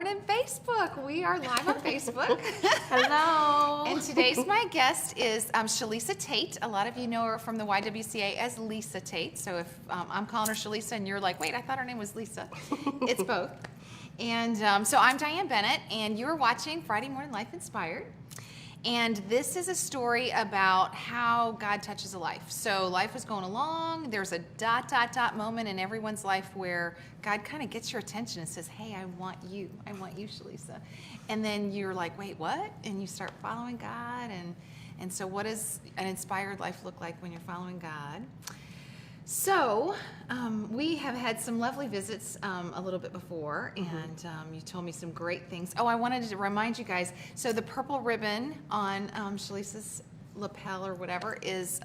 And Facebook. We are live on Facebook. Hello. And today's my guest is Shalisa Tate. A lot of you know her from the YWCA as Lisa Tate. So if I'm calling her Shalisa and you're like, wait, I thought her name was Lisa. It's both. And so I'm Diane Bennett, and you're watching Friday Morning Life Inspired. And this is a story about how God touches a life. So life was going along. There's a ... moment in everyone's life where God kind of gets your attention and says, hey, I want you, Shalisa. And then you're like, wait, what? And you start following God. And so what does an inspired life look like when you're following God? So we have had some lovely visits a little bit before, and you told me some great things. Oh, I wanted to remind you guys, so the purple ribbon on Shalisa's lapel or whatever is,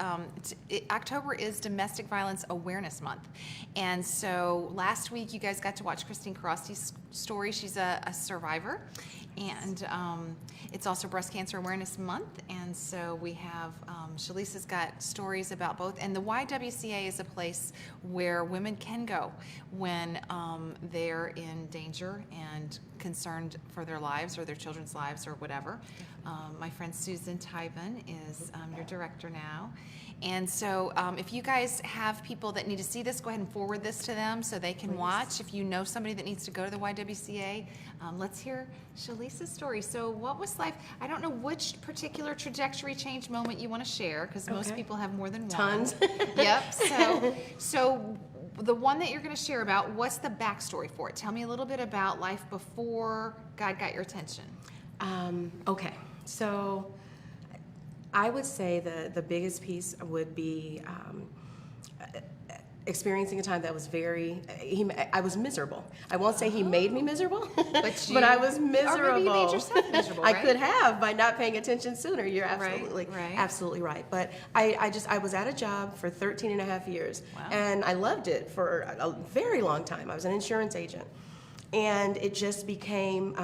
October is Domestic Violence Awareness Month. And so last week you guys got to watch Christine Corosti's story. She's a survivor. And it's also Breast Cancer Awareness Month, and so we have, Shalisa's got stories about both, and the YWCA is a place where women can go when they're in danger and concerned for their lives or their children's lives or whatever. My friend Susan Tybin is your director now. And so if you guys have people that need to see this, go ahead and forward this to them so they can watch. If you know somebody that needs to go to the YWCA, let's hear Shalisa's story. So what was life? I don't know which particular trajectory change moment you want to share, because most people have more than one. Tons. Yep. So the one that you're going to share about, what's the backstory for it? Tell me a little bit about life before God got your attention. Okay, so I would say the biggest piece would be experiencing a time that was I was miserable. I won't say he made me miserable, but I was miserable. Or maybe you made yourself miserable, right? I could have by not paying attention sooner. You're Right. absolutely right. But I was at a job for 13 and a half years, and I loved it for a very long time. I was an insurance agent, and it just became,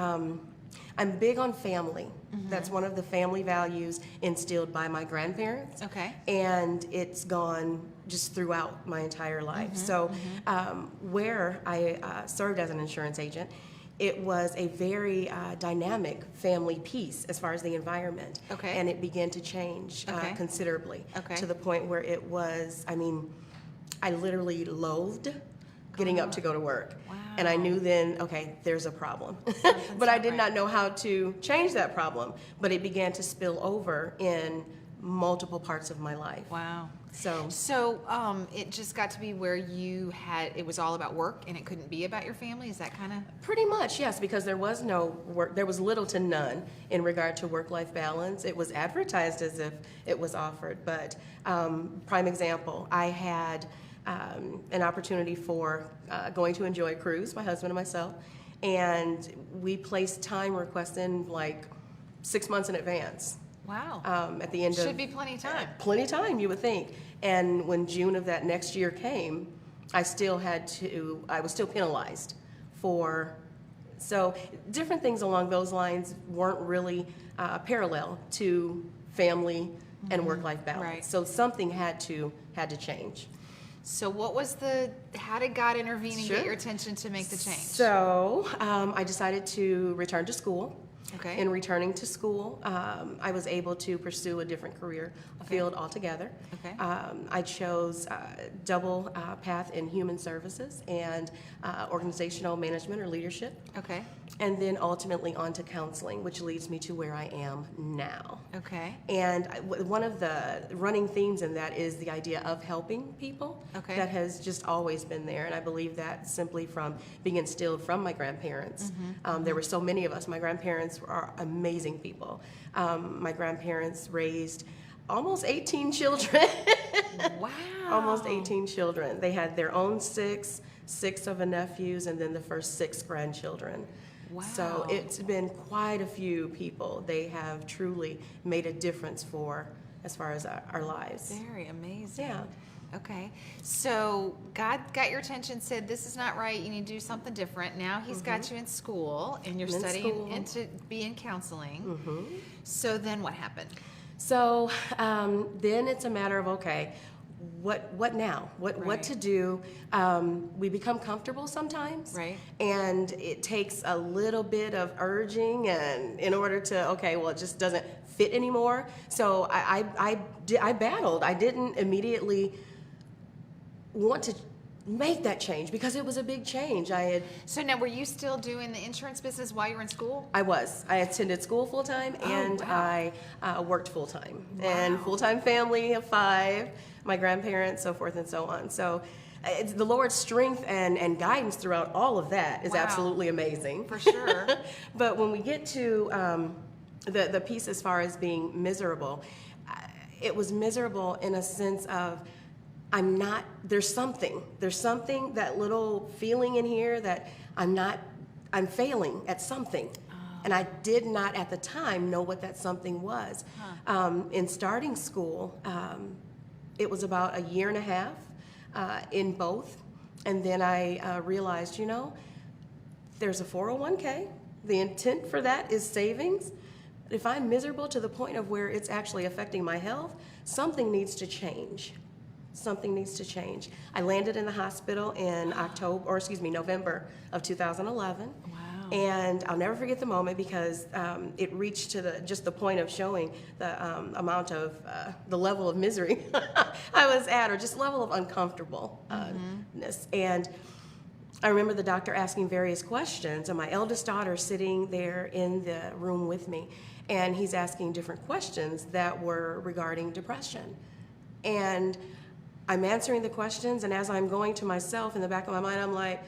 I'm big on family. That's one of the family values instilled by my grandparents. Okay. And it's gone just throughout my entire life. So where I served as an insurance agent, it was a very dynamic family piece as far as the environment. Okay. And it began to change considerably to the point where it was, I literally loathed getting up to go to work. Wow. And I knew then, okay, there's a problem. But I did not know how to change that problem. But it began to spill over in multiple parts of my life. Wow. So it just got to be where it was all about work and it couldn't be about your family? Is that kind of? pretty much, yes, because there was no work, there was little to none in regard to work-life balance. It was advertised as if it was offered, but prime example, I had an opportunity for going to enjoy a cruise, my husband and myself, and we placed time requests in like 6 months in advance. Wow. At the end Should be plenty of time. Plenty of time, you would think. And when June of that next year came, I was still penalized so different things along those lines weren't really parallel to family and work-life balance. Right. So something had to change. So how did God intervene and get your attention to make the change? So I decided to return to school. Okay. In returning to school, I was able to pursue a different career field altogether. Okay. I chose double path in human services and organizational management or leadership. Okay. And then ultimately on to counseling, which leads me to where I am now. Okay. And one of the running themes in that is the idea of helping people. Okay. That has just always been there, and I believe that simply from being instilled from my grandparents. There were so many of us. My grandparents are amazing people. My grandparents raised almost 18 children. Wow. Almost 18 children. They had their own six of the nephews, and then the first 6 grandchildren. Wow. So it's been quite a few people. They have truly made a difference as far as our lives. Very amazing. Yeah. Okay. So God got your attention, said, this is not right, you need to do something different. Now he's got you in school, and you're studying and to be in counseling. So then what happened? So then it's a matter of, okay, what now? What Right. to do? We become comfortable sometimes, Right. and it takes a little bit of urging, and in order to well, it just doesn't fit anymore. So I battled. I didn't immediately want to make that change because it was a big change. So now, were you still doing the insurance business while you were in school? I attended school full time, and wow. I worked full time, Wow. and full time family of 5, my grandparents, so forth and so on. So it's the Lord's strength and guidance throughout all of that is Wow. absolutely amazing. For sure. But when we get to the piece as far as being miserable, it was miserable in a sense of there's something, that little feeling in here that I'm failing at something. And I did not at the time know what that something was. In starting school, it was about a year and a half in both. And then I realized, there's a 401k. The intent for that is savings. If I'm miserable to the point of where it's actually affecting my health, something needs to change. Something needs to change. I landed in the hospital in November of 2011. Wow. And I'll never forget the moment because it reached to just the point of showing the amount of, the level of misery I was at, or just level of uncomfortableness. And I remember the doctor asking various questions, and my eldest daughter sitting there in the room with me, and he's asking different questions that were regarding depression. And I'm answering the questions, and as I'm going to myself in the back of my mind, I'm like,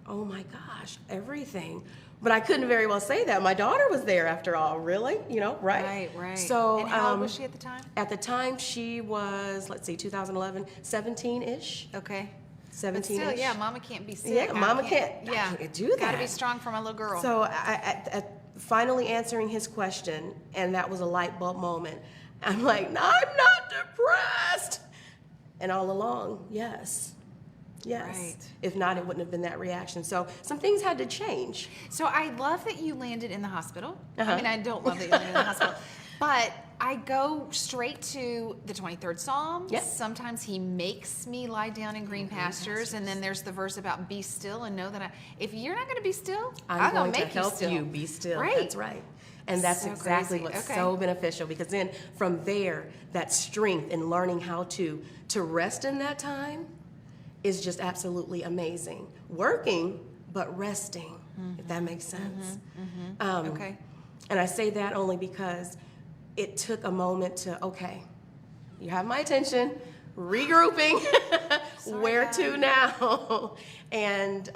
oh my gosh, everything. But I couldn't very well say that. My daughter was there after all, really, right? Right. So, and how old was she at the time? At the time, she was, 2011, 17-ish. Okay. 17-ish. But still, yeah, mama can't be sick. Yeah, mama can't Yeah, do that. Gotta be strong for my little girl. So I finally answering his question, and that was a light bulb moment. I'm like, no, I'm not depressed. And all along, yes. Right. If not, it wouldn't have been that reaction. So some things had to change. So I love that you landed in the hospital. Uh-huh. I mean, I don't love that you landed in the hospital. But I go straight to the 23rd Psalm. Yep. Sometimes he makes me lie down in green pastures. And then there's the verse about be still and know that if you're not going to be still, I'm going to make help you you be still. Right. That's right. And that's So exactly crazy. what's Okay. so beneficial, because then from there, that strength in learning how to rest in that time is just absolutely amazing. Working, but resting, if that makes sense. Okay. And I say that only because it took a moment to, you have my attention, regrouping, where to now? And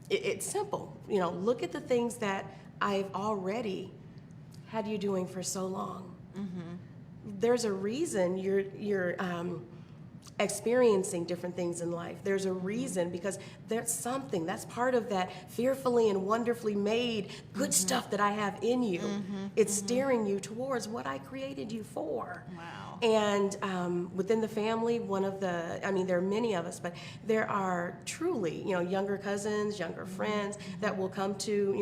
it's simple. Look at the things that I've already had you doing for so long. There's a reason you're experiencing different things in life. There's a reason, because there's something that's part of that fearfully and wonderfully made good stuff that I have in you. It's steering you towards what I created you for. Wow. And within the family, there are many of us, but there are truly, younger cousins, younger friends that will come to,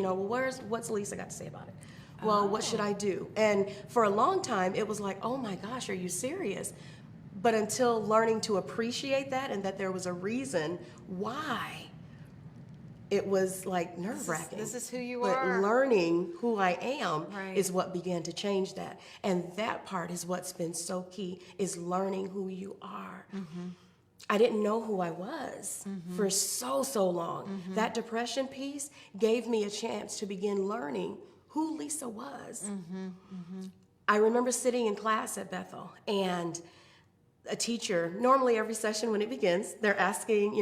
what's Lisa got to say about it? Well, what should I do? And for a long time, it was like, oh my gosh, are you serious? But until learning to appreciate that, and that there was a reason why, it was like nerve-wracking. This is who you but are. learning who I am Right. is what began to change that. And that part is what's been so key, is learning who you are. I didn't know who I was for so long. That depression piece gave me a chance to begin learning who Lisa was. I remember sitting in class at Bethel, and a teacher, normally every session when it begins, they're asking,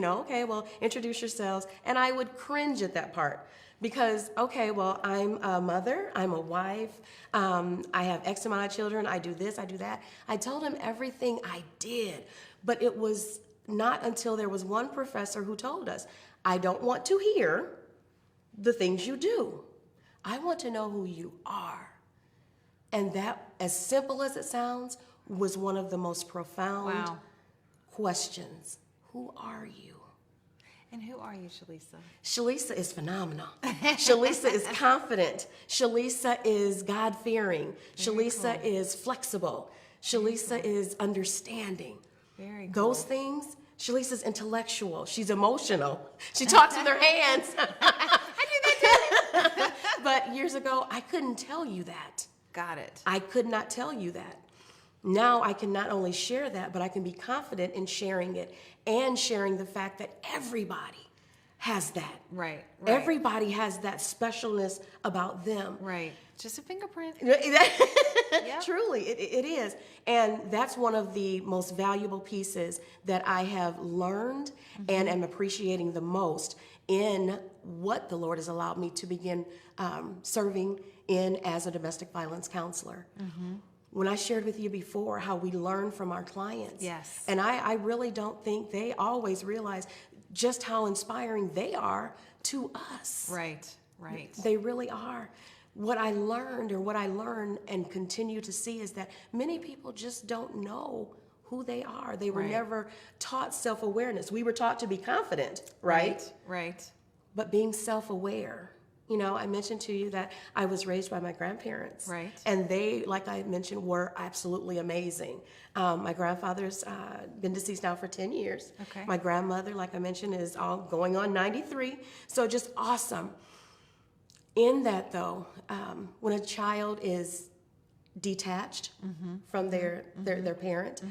introduce yourselves. And I would cringe at that part because, I'm a mother, I'm a wife, I have X amount of children, I do this, I do that. I told him everything I did, but it was not until there was one professor who told us, I don't want to hear the things you do. I want to know who you are. And that, as simple as it sounds, was one of the most profound questions. Who are you? And who are you, Shalisa? Shalisa is phenomenal. Shalisa is confident. Shalisa is God-fearing. Shalisa is flexible. Shalisa is understanding. Very cool. Those things, Shalisa's intellectual. She's emotional. She talks with her hands. I do that too. But years ago, I couldn't tell you that. Got it. I could not tell you that. Now I can not only share that, but I can be confident in sharing it and sharing the fact that everybody has that. Right. Everybody has that specialness about them. Right. Just a fingerprint. Truly, it is. And that's one of the most valuable pieces that I have learned and am appreciating the most in what the Lord has allowed me to begin serving in as a domestic violence counselor. When I shared with you before how we learn from our clients. Yes. And I really don't think they always realize just how inspiring they are to us. Right. They really are. What I learned, or what I learn and continue to see, is that many people just don't know who they are. They were never taught self-awareness. We were taught to be confident, right? But being self-aware. You know, I mentioned to you that I was raised by my grandparents. Right. And they, like I mentioned, were absolutely amazing. My grandfather's been deceased now for 10 years. Okay. My grandmother, like I mentioned, is all going on 93. So just awesome. In that, though, when a child is detached from their parent,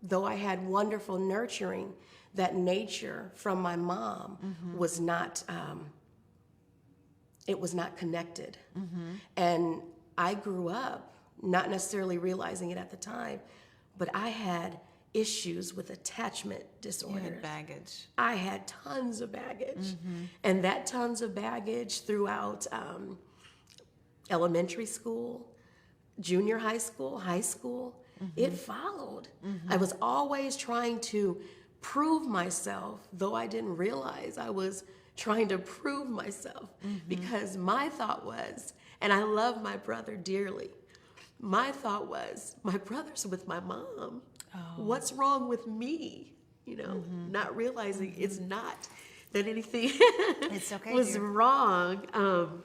though I had wonderful nurturing, that nature from my mom was not... it was not connected. And I grew up not necessarily realizing it at the time, but I had issues with attachment disorders. You had baggage. I had tons of baggage. And that tons of baggage throughout elementary school, junior high school, it followed. I was always trying to prove myself, though I didn't realize I was trying to prove myself, because my thought was, and I love my brother dearly, my thought was, my brother's with my mom. What's wrong with me? You know, not realizing it's not that anything It's okay, was dear. wrong.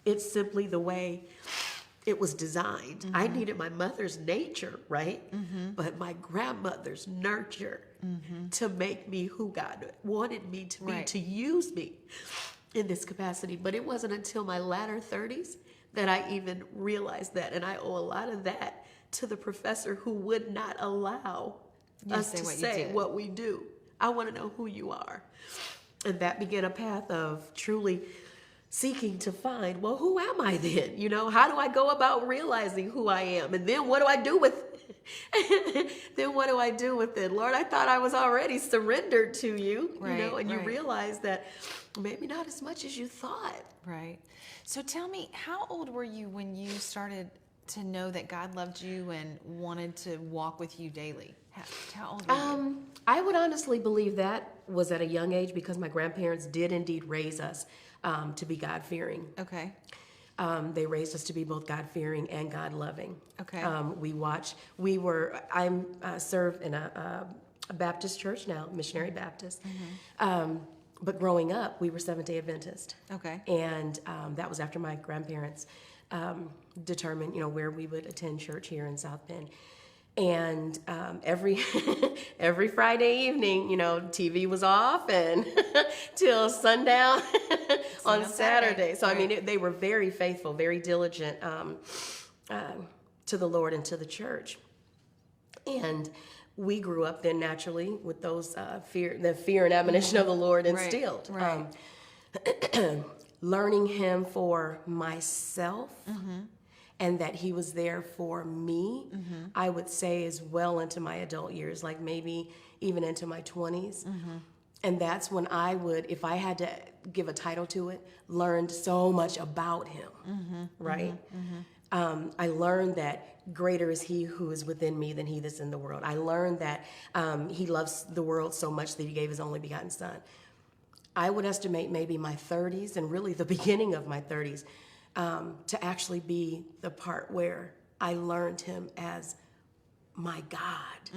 It's simply the way it was designed. I needed my mother's nature, right? But my grandmother's nurture to make me who God wanted me to be, to use me in this capacity. But it wasn't until my latter 30s that I even realized that. And I owe a lot of that to the professor who would not allow us to say what we do. I want to know who you are. And that began a path of truly seeking to find, well, who am I then? You know, how do I go about realizing who I am? And then what do I do with it? Then what do I do with it? Lord, I thought I was already surrendered to you, you know, and you realize that maybe not as much as you thought. Right. So tell me, how old were you when you started to know that God loved you and wanted to walk with you daily? How old were you? I would honestly believe that was at a young age, because my grandparents did indeed raise us to be God-fearing. Okay. They raised us to be both God-fearing and God-loving. Okay. I serve in a Baptist church now, Missionary Baptist. But growing up, we were Seventh-day Adventist. Okay. And that was after my grandparents determined, you know, where we would attend church here in South Bend. And every Friday evening, you know, TV was off and till sundown on Saturday. So, I mean, they were very faithful, very diligent to the Lord and to the church. And we grew up then naturally with those the fear and admonition of the Lord instilled. Learning Him for myself. And that He was there for me, I would say is well into my adult years, like maybe even into my 20s. And that's when I would, if I had to give a title to it, learned so much about Him, right? I learned that greater is He who is within me than he that's in the world. I learned that He loves the world so much that He gave His only begotten Son. I would estimate maybe my 30s, and really the beginning of my 30s, to actually be the part where I learned Him as my God.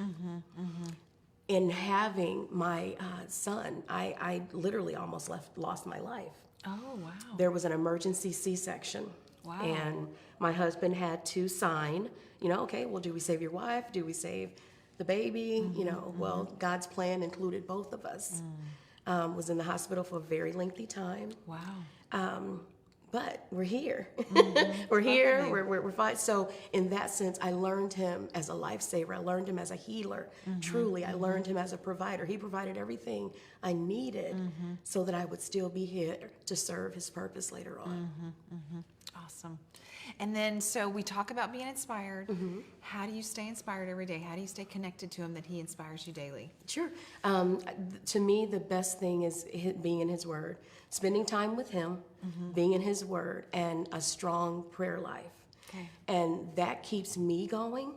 In having my son, I literally almost lost my life. Oh, wow. There was an emergency C-section. Wow. And my husband had to sign, you know, okay, well, do we save your wife? Do we save the baby, well, God's plan included both of us. Was in the hospital for a very lengthy time. Wow. But we're here. Mm-hmm. We're here. We're fine. So in that sense, I learned him as a lifesaver. I learned him as a healer. Mm-hmm. Truly, I learned him as a provider. He provided everything I needed so that I would still be here to serve his purpose later on. Awesome. And then, so we talk about being inspired. How do you stay inspired every day? How do you stay connected to him that he inspires you daily? Sure. To me, the best thing is being in his word, spending time with him, being in his word, and a strong prayer life. Okay. And that keeps me going.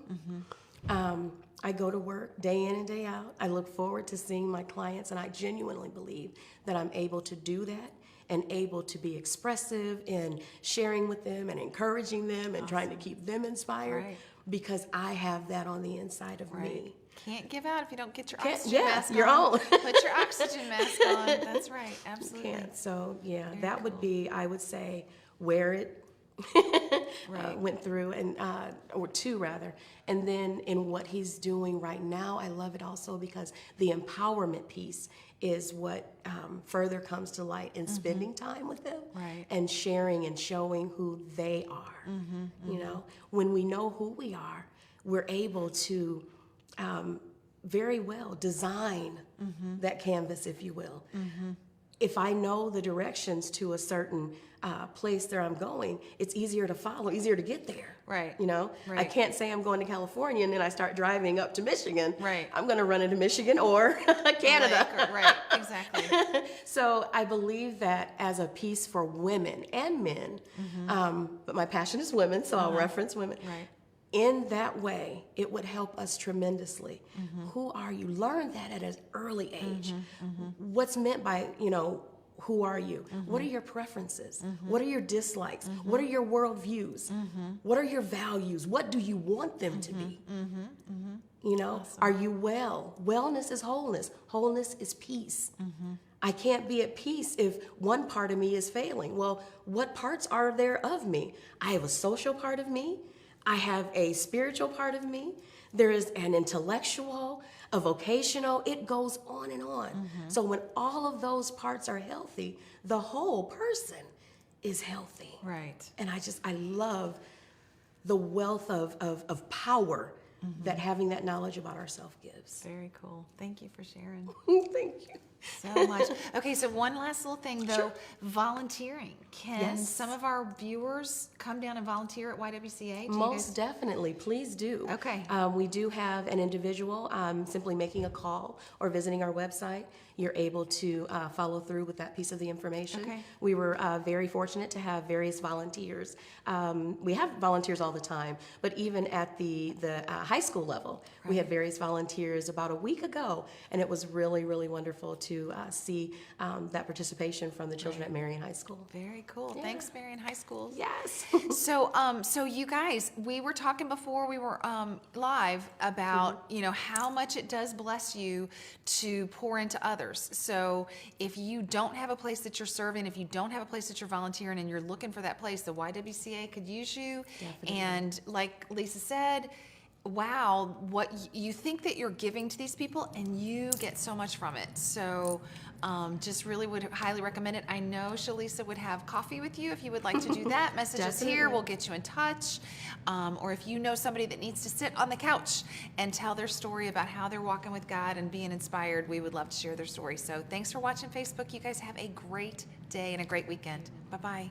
I go to work day in and day out. I look forward to seeing my clients, and I genuinely believe that I'm able to do that and able to be expressive in sharing with them and encouraging them and trying to keep them inspired because I have that on the inside of me. Can't give out if you don't get your Can't- oxygen yeah, mask your on. own. Put your oxygen mask on. That's right. Absolutely. Can't. So yeah, Very that would cool. be, I would say, where it went through, and or two rather. And then in what he's doing right now, I love it also because the empowerment piece is what further comes to light in spending time with them Right. and sharing and showing who they are. You know, when we know who we are, we're able to very well design that canvas, if you will. If I know the directions to a certain place that I'm going, it's easier to follow, easier to get there. Right. You know, I Right. can't say I'm going to California and then I start driving up to Michigan. Right. I'm going to run into Michigan or Canada. Right. Exactly. So I believe that as a piece for women and men, but my passion is women, so I'll reference women. Right. In that way, it would help us tremendously. Who are you? Learn that at an early age. What's meant by, who are you? What are your preferences? What are your dislikes? What are your worldviews? What are your values? What do you want them to be? Are you well? Wellness is wholeness. Wholeness is peace. I can't be at peace if one part of me is failing. Well, what parts are there of me? I have a social part of me. I have a spiritual part of me. There is an intellectual, a vocational. It goes on and on. So when all of those parts are healthy, the whole person is healthy. Right. And I love the wealth of power that having that knowledge about ourselves gives. Very cool. Thank you for sharing Thank you. so much. Okay, so one last little thing though, Sure. volunteering. Can Yes. some of our viewers come down and volunteer at YWCA? Do you Most guys- definitely, please do. Okay. We do have an individual simply making a call or visiting our website. You're able to follow through with that piece of the information. Okay. We were very fortunate to have various volunteers. We have volunteers all the time, but even at the high school level, we had various volunteers about a week ago, and it was really, really wonderful to see that participation from the children at Marion High School. Very cool. Yeah. Thanks, Marion High Schools. Yes. So you guys, we were talking before we were live about how much it does bless you to pour into others. So if you don't have a place that you're serving, if you don't have a place that you're volunteering, and you're looking for that place, the YWCA could use you. Definitely. And like Lisa said, wow, what you think that you're giving to these people, and you get so much from it. So just really would highly recommend it. I know Shalisa would have coffee with you if you would like to do that. Message us here. Definitely. We'll get you in touch. Or if you know somebody that needs to sit on the couch and tell their story about how they're walking with God and being inspired, we would love to share their story. So thanks for watching Facebook. You guys have a great day and a great weekend. Bye-bye.